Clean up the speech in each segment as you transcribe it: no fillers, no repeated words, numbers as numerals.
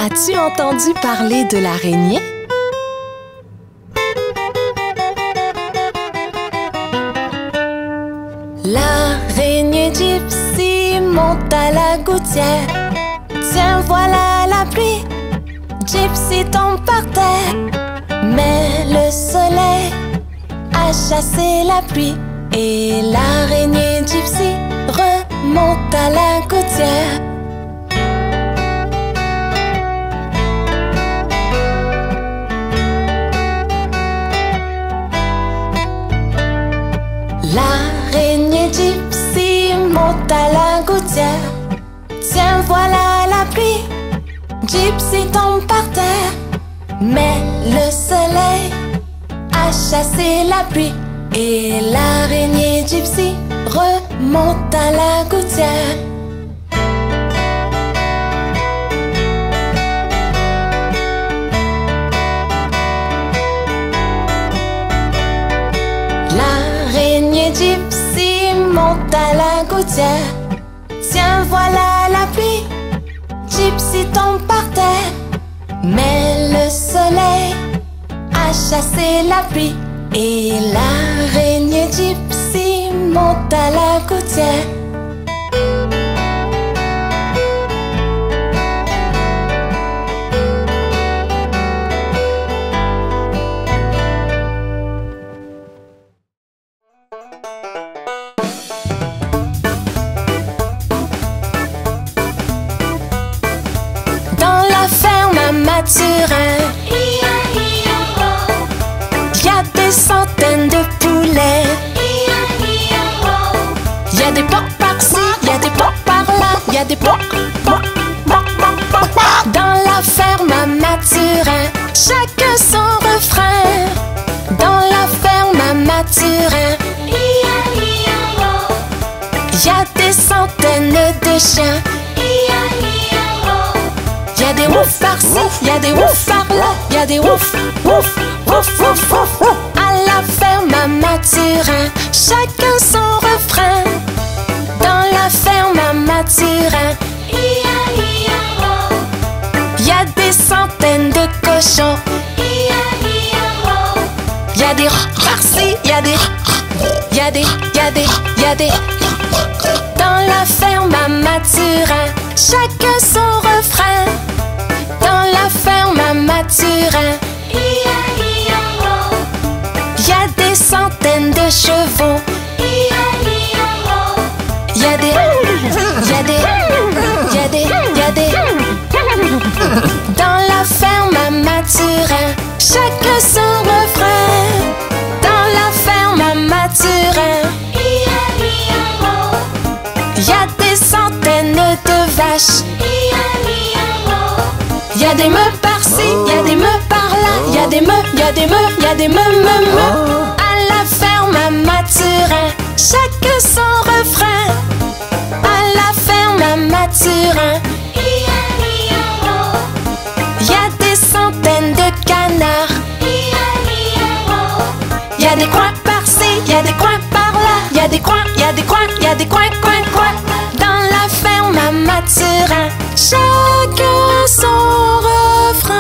As-tu entendu parler de l'araignée? L'araignée Gypsy monte à la gouttière. Tiens, voilà la pluie. Gypsy tombe par terre. Mais le soleil a chassé la pluie. Et l'araignée Gypsy remonte à la gouttière. L'araignée Gypsy monte à la gouttière. Tiens, voilà la pluie. Gypsy tombe par terre. Mais le soleil a chassé la pluie. Et l'araignée Gypsy remonte à la gouttière. L'araignée Gypsy monte à la gouttière. Tiens, voilà la pluie. Gypsy tombe par terre. Mais le soleil a chassé la pluie. Et l'araignée Gypsy monte à la gouttière. Dans la ferme à Mathurin, y'a des centaines de poulets. Y'a des porcs par-ci, y'a des porcs par-là, y'a des porcs. Dans la ferme à Mathurin, chacun son refrain. Dans la ferme à Mathurin, y'a des centaines de chiens. Y'a des ouf par-ci, y'a des ouf par-là, y'a des ouf, ouf, ouf, ouf, ouf. À la ferme à Mathurin, chacun son refrain. Dans la ferme à Mathurin, y'a des centaines de cochons. Y'a des par-ci, y'a des, y'a des, y'a des, y'a des. Dans la ferme à Mathurin, chacun son refrain. Dans la ferme à Mathurin, y'a des centaines de chevaux. Y'a des, y'a des, y'a des, y'a des. Dans la ferme à Mathurin, chacun son refrain. Dans la ferme à Mathurin, y'a des centaines de vaches. Y'a des meules par-ci, y'a des meules par-là, y'a des meules, y'a des meules, y'a des meules, meules. À la ferme à Mathurin, chacun son refrain. À la ferme à Mathurin, y'a des centaines de canards. Y'a des coins par-ci, y'a des coins par-là, y'a des coins, y'a des coins, y'a des coins, coins, coins. Dans la ferme à Mathurin, chacun son refrain.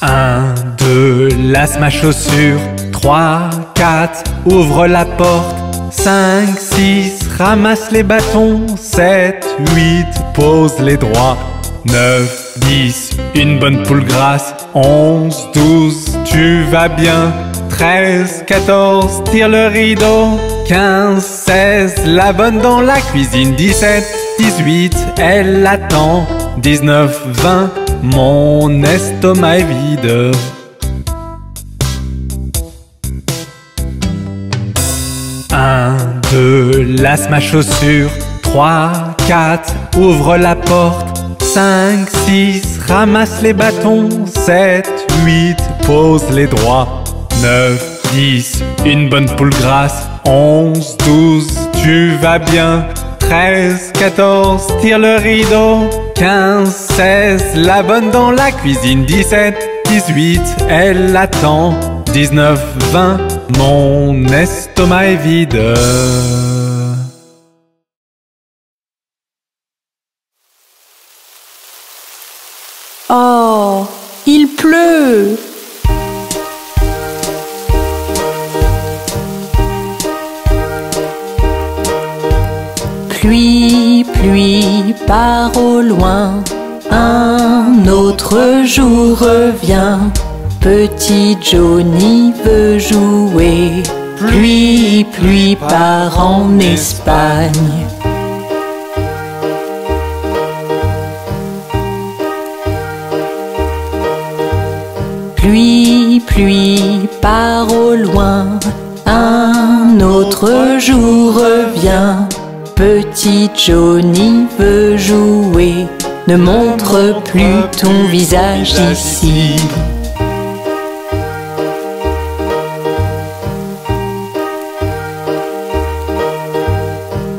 1, 2, lasse ma chaussure. 3, 4, ouvre la porte. 5, 6, ramasse les bâtons. 7, 8, pose les droits. 9, 10, une bonne poule grasse. 11, 12, tu vas bien. 13, 14, tire le rideau. 15, 16, la bonne dans la cuisine. 17, 18, elle attend. 19, 20, mon estomac est vide. 1, 2, lasse ma chaussure. 3, 4, ouvre la porte. 5, 6, ramasse les bâtons. 7, 8, pose les droits. 9, 10, une bonne poule grasse. 11, 12, tu vas bien. 13, 14, tire le rideau. 15, 16, la bonne dans la cuisine. 17, 18, elle attend. 19, 20, mon estomac est vide. Oh, il pleut! Pluie, pluie, part au loin, un autre jour revient. Petit Johnny veut jouer. Pluie, pluie, part en Espagne. Pluie, pluie, part au loin, un autre jour revient. Petit Johnny veut jouer, ne montre plus ton visage ici.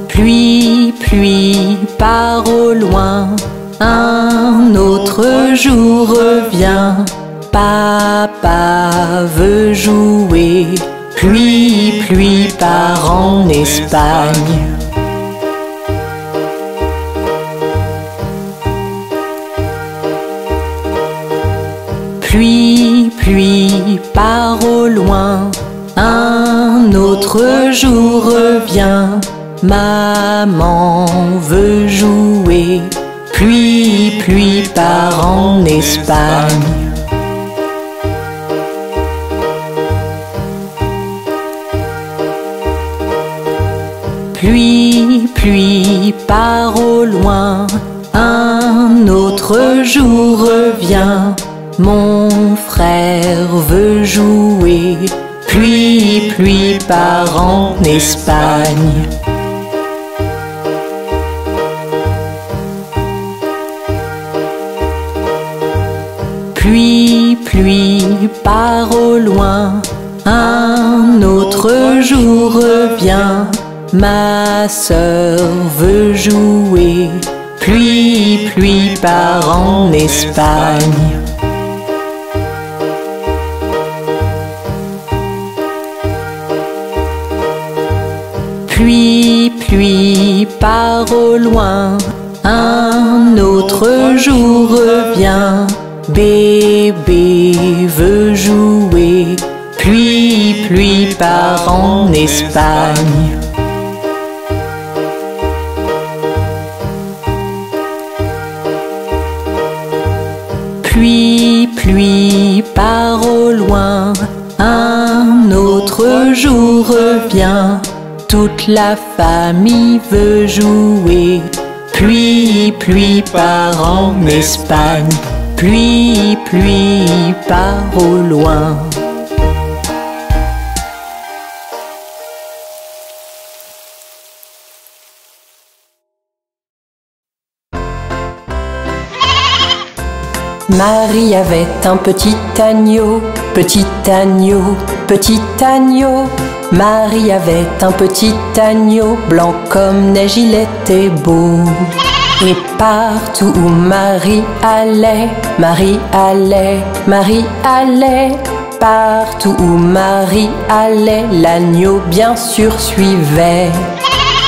Pluie, pluie, part au loin, un autre jour revient. Papa veut jouer, pluie, pluie, part en Espagne. Pluie, pluie, part au loin, un autre jour revient. Maman veut jouer, pluie, pluie, part en Espagne. Pluie, pluie, part au loin, un autre jour revient. Mon frère veut jouer, pluie, pluie, part en Espagne. Pluie, pluie, part au loin, un autre jour revient. Ma sœur veut jouer, pluie, pluie, part en Espagne. Pluie, pluie, part au loin, un autre jour revient. Bébé veut jouer, pluie, pluie, part en Espagne. Pluie, pluie, part au loin, un autre jour revient. Toute la famille veut jouer, pluie, pluie, part en Espagne. Pluie, pluie, part au loin. Marie avait un petit agneau, petit agneau, petit agneau. Marie avait un petit agneau, blanc comme neige, il était beau. Et partout où Marie allait, Marie allait, Marie allait. Partout où Marie allait, l'agneau bien sûr suivait.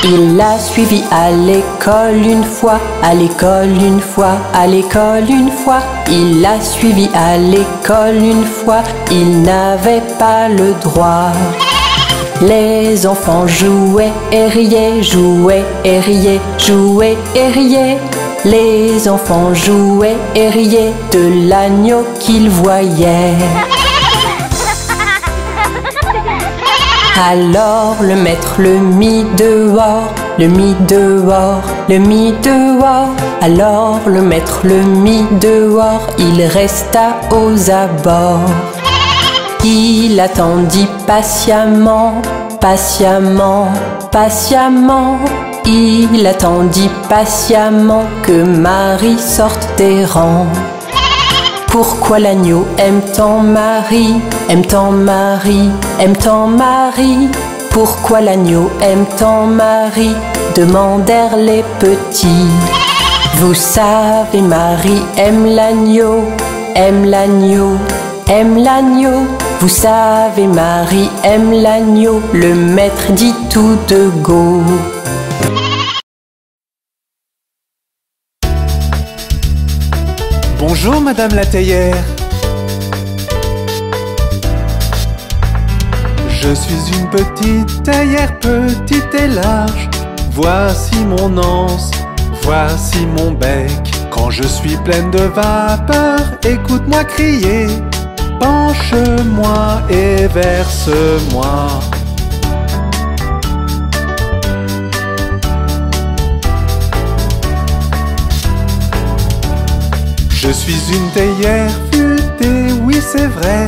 Il l'a suivi à l'école une fois, à l'école une fois, à l'école une fois. Il l'a suivi à l'école une fois, il n'avait pas le droit. Les enfants jouaient et riaient, jouaient et riaient, jouaient et riaient. Les enfants jouaient et riaient de l'agneau qu'ils voyaient. Alors le maître le mit dehors, le mit dehors, le mit dehors. Alors le maître le mit dehors, il resta aux abords. Il attendit patiemment, patiemment, patiemment. Il attendit patiemment que Marie sorte des rangs. Pourquoi l'agneau aime tant Marie, aime tant Marie, aime tant Marie? Pourquoi l'agneau aime tant Marie? Demandèrent les petits. Vous savez, Marie aime l'agneau, aime l'agneau, aime l'agneau. Vous savez, Marie aime l'agneau. Le maître dit tout de go. Bonjour Madame la théière. Je suis une petite théière, petite et large. Voici mon anse, voici mon bec. Quand je suis pleine de vapeur, écoute-moi crier. Penche-moi et verse-moi. Je suis une théière futée, oui c'est vrai.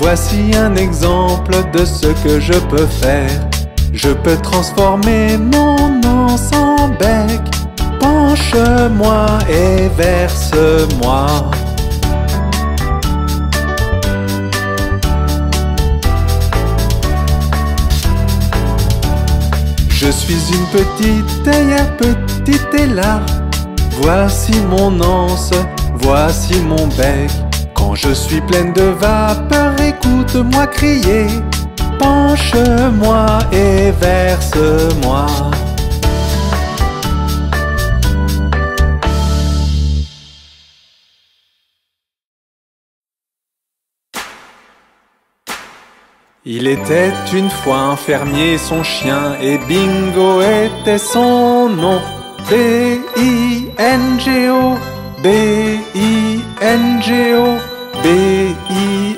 Voici un exemple de ce que je peux faire. Je peux transformer mon anse en bec. Penche-moi et verse-moi. Je suis une petite théière, petite et large. Voici mon anse, voici mon bec. Quand je suis pleine de vapeur, écoute-moi crier. Penche-moi et verse-moi. Il était une fois un fermier, son chien, et Bingo était son nom. B-I-N-G-O, B-I-N-G-O, B-I-N-G-O,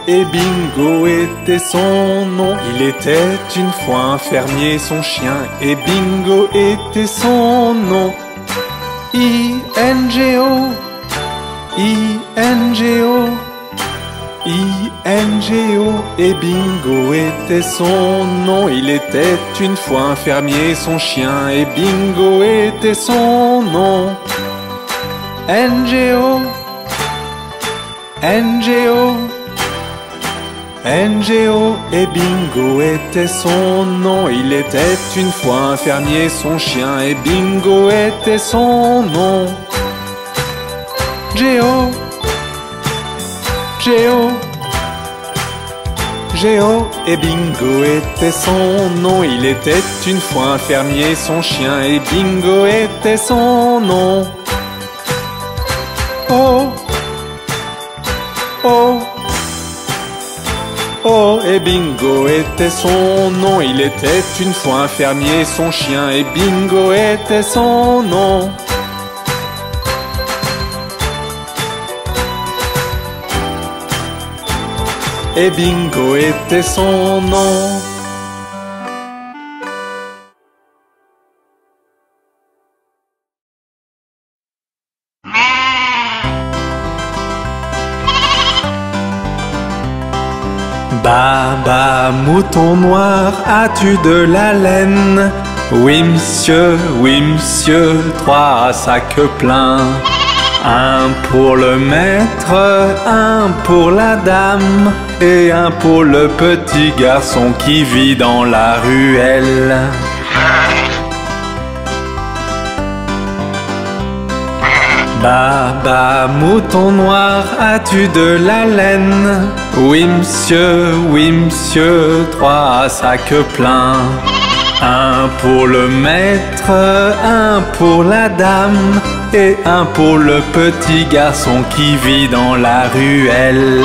et Bingo était son nom. Il était une fois un fermier, son chien, et Bingo était son nom. I-N-G-O, I-N-G-O, I-N-G-O, et Bingo était son nom. Il était une fois un fermier, son chien, et Bingo était son nom. N-G-O, N-G-O, N-G-O, et Bingo était son nom. Il était une fois un fermier, son chien, et Bingo était son nom. G-O, G-O, G-O, et Bingo était son nom. Il était une fois un fermier, son chien, et Bingo était son nom. Oh, oh, oh, et Bingo était son nom. Il était une fois un fermier, son chien, et Bingo était son nom. Et Bingo était son nom. Baba, mouton noir, as-tu de la laine? Oui monsieur, 3 sacs pleins. Un pour le maître, un pour la dame, et un pour le petit garçon qui vit dans la ruelle. Baba, mouton noir, as-tu de la laine? Oui monsieur, 3 sacs pleins. Un pour le maître, un pour la dame, et un pour le petit garçon qui vit dans la ruelle.